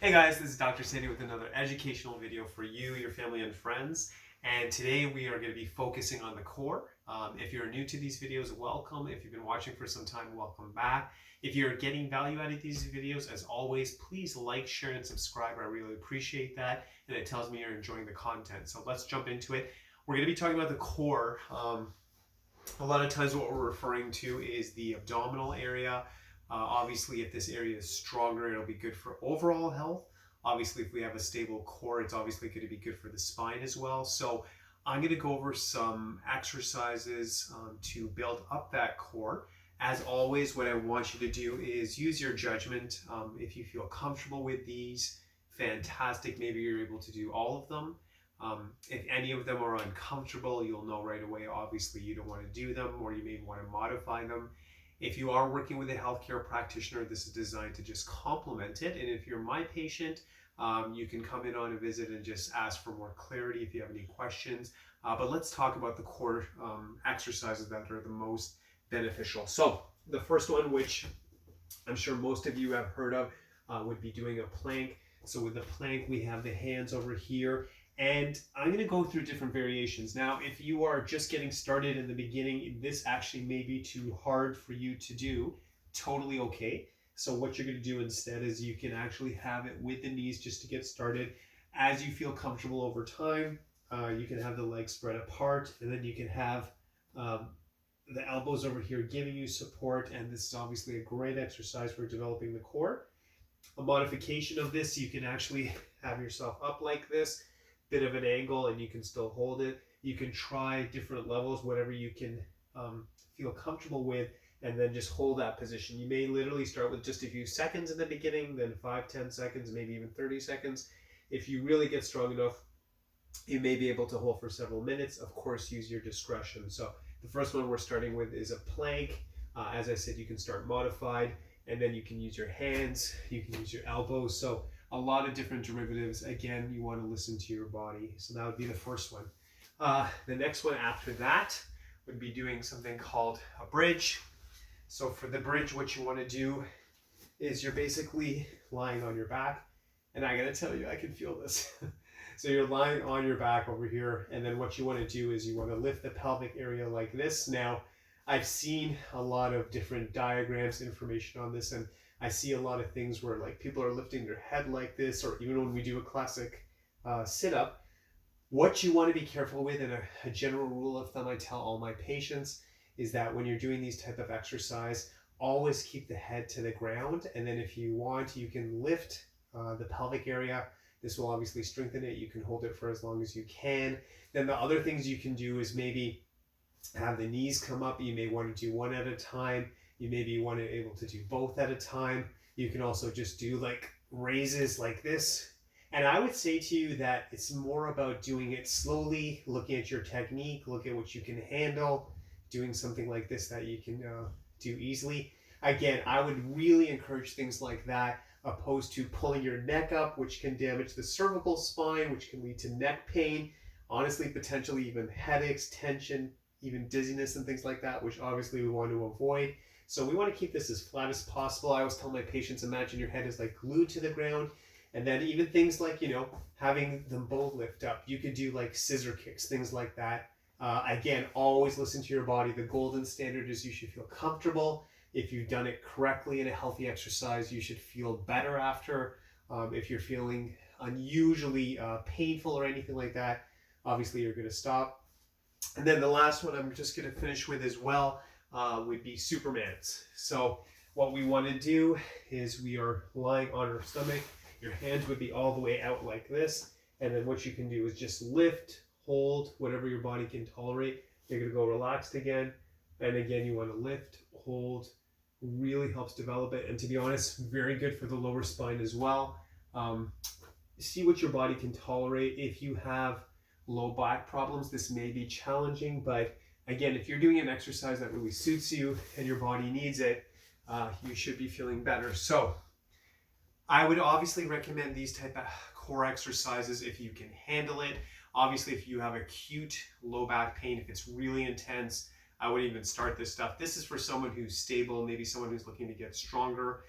Hey guys, this is Dr. Sandy with another educational video for you, your family, and friends. And today we are going to be focusing on the core. If you're new to these videos, welcome. If you've been watching for some time, welcome back. If you're getting value out of these videos, as always, please like, share, and subscribe. I really appreciate that. And it tells me you're enjoying the content. So let's jump into it. We're going to be talking about the core. A lot of times what we're referring to is the abdominal area. Obviously, if this area is stronger, it'll be good for overall health. Obviously, if we have a stable core, it's obviously going to be good for the spine as well. So I'm going to go over some exercises to build up that core. As always, what I want you to do is use your judgment. If you feel comfortable with these, fantastic. Maybe you're able to do all of them. If any of them are uncomfortable, you'll know right away, obviously, you don't want to do them, or you may want to modify them. If you are working with a healthcare practitioner, this is designed to just complement it. And if you're my patient, you can come in on a visit and just ask for more clarity if you have any questions. But let's talk about the core exercises that are the most beneficial. So the first one, which I'm sure most of you have heard of, would be doing a plank. So with the plank, we have the hands over here. And I'm going to go through different variations. Now, if you are just getting started in the beginning, this actually may be too hard for you to do. Totally okay. So what you're going to do instead is you can actually have it with the knees just to get started. As you feel comfortable over time, you can have the legs spread apart, and then you can have the elbows over here giving you support. And this is obviously a great exercise for developing the core. A modification of this, you can actually have yourself up like this, bit of an angle, and you can still hold it. You can try different levels, whatever you can feel comfortable with, and then just hold that position. You may literally start with just a few seconds in the beginning, then 5-10 seconds, maybe even 30 seconds. If you really get strong enough, you may be able to hold for several minutes. Of course, use your discretion. So the first one we're starting with is a plank. As I said, you can start modified, and then you can use your hands, you can use your elbows. So a lot of different derivatives. Again, you want to listen to your body. So that would be the first one. The next one after that would be doing something called a bridge. So for the bridge, what you want to do is you're basically lying on your back. And I got to tell you, I can feel this. So you're lying on your back over here. And then what you want to do is you want to lift the pelvic area like this. Now, I've seen a lot of different diagrams, information on this, and I see a lot of things where like people are lifting their head like this, or even when we do a classic sit-up. What you want to be careful with, and a general rule of thumb I tell all my patients, is that when you're doing these type of exercise, always keep the head to the ground. And then if you want, you can lift the pelvic area. This will obviously strengthen it. You can hold it for as long as you can. Then the other things you can do is maybe have the knees come up. You may want to do one at a time. You maybe want to be able to do both at a time. You can also just do like raises like this. And I would say to you that it's more about doing it slowly, looking at your technique, look at what you can handle, doing something like this that you can do easily. Again, I would really encourage things like that, opposed to pulling your neck up, which can damage the cervical spine, which can lead to neck pain, honestly, potentially even headaches, tension, even dizziness and things like that, which obviously we want to avoid. So we want to keep this as flat as possible. I always tell my patients, imagine your head is like glued to the ground. And then even things like, having them both lift up. You could do like scissor kicks, things like that. Again, always listen to your body. The golden standard is you should feel comfortable. If you've done it correctly in a healthy exercise, you should feel better after. If you're feeling unusually painful or anything like that, obviously you're going to stop. And then the last one I'm just going to finish with as well would be Supermans. So what we want to do is we are lying on our stomach. Your hands would be all the way out like this. And then what you can do is just lift, hold, whatever your body can tolerate. You're going to go relaxed again. And again, you want to lift, hold. Really helps develop it. And to be honest, very good for the lower spine as well. See what your body can tolerate. If you have low back problems, this may be challenging, but again, if you're doing an exercise that really suits you and your body needs it, you should be feeling better. So I would obviously recommend these type of core exercises if you can handle it. Obviously, if you have acute low back pain, if it's really intense, I wouldn't even start this stuff. This is for someone who's stable, maybe someone who's looking to get stronger.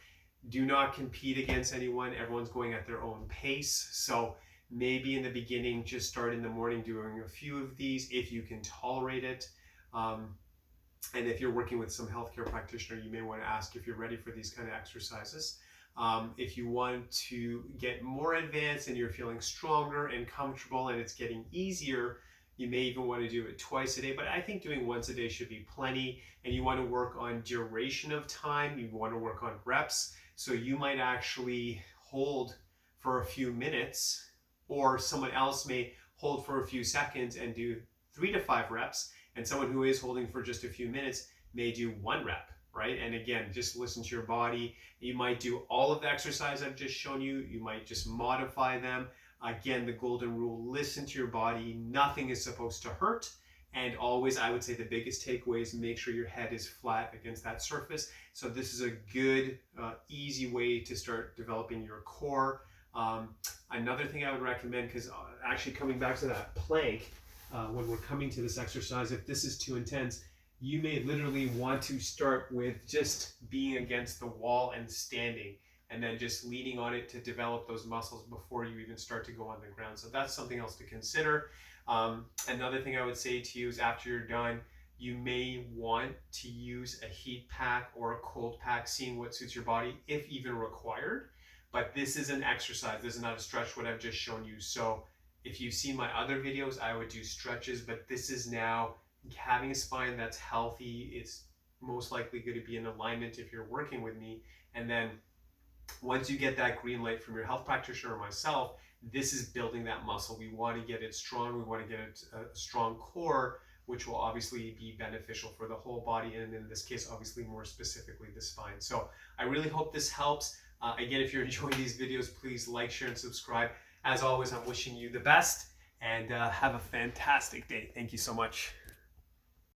Do not compete against anyone. Everyone's going at their own pace. So maybe in the beginning, just start in the morning doing a few of these if you can tolerate it. And if you're working with some healthcare practitioner, you may want to ask if you're ready for these kind of exercises. If you want to get more advanced and you're feeling stronger and comfortable and it's getting easier, you may even want to do it twice a day, but I think doing once a day should be plenty. And you want to work on duration of time. You want to work on reps. So you might actually hold for a few minutes, or someone else may hold for a few seconds and do 3 to 5 reps. And someone who is holding for just a few minutes may do 1 rep, right? And again, just listen to your body. You might do all of the exercise I've just shown you. You might just modify them. Again, the golden rule, listen to your body. Nothing is supposed to hurt. And always, I would say the biggest takeaway is make sure your head is flat against that surface. So this is a good, easy way to start developing your core. Another thing I would recommend, because actually coming back to that plank, when we're coming to this exercise, if this is too intense, you may literally want to start with just being against the wall and standing, and then just leaning on it to develop those muscles before you even start to go on the ground. So that's something else to consider. Another thing I would say to you is after you're done, you may want to use a heat pack or a cold pack, seeing what suits your body, if even required. But this is an exercise. This is not a stretch, what I've just shown you. So if you've seen my other videos, I would do stretches, but this is now having a spine that's healthy. It's most likely going to be in alignment if you're working with me. And then once you get that green light from your health practitioner or myself, this is building that muscle. We want to get it strong. We want to get it a strong core, which will obviously be beneficial for the whole body, and in this case, obviously more specifically the spine. So I really hope this helps. Again, if you're enjoying these videos, please like, share, and subscribe. As always, I'm wishing you the best, and have a fantastic day. Thank you so much.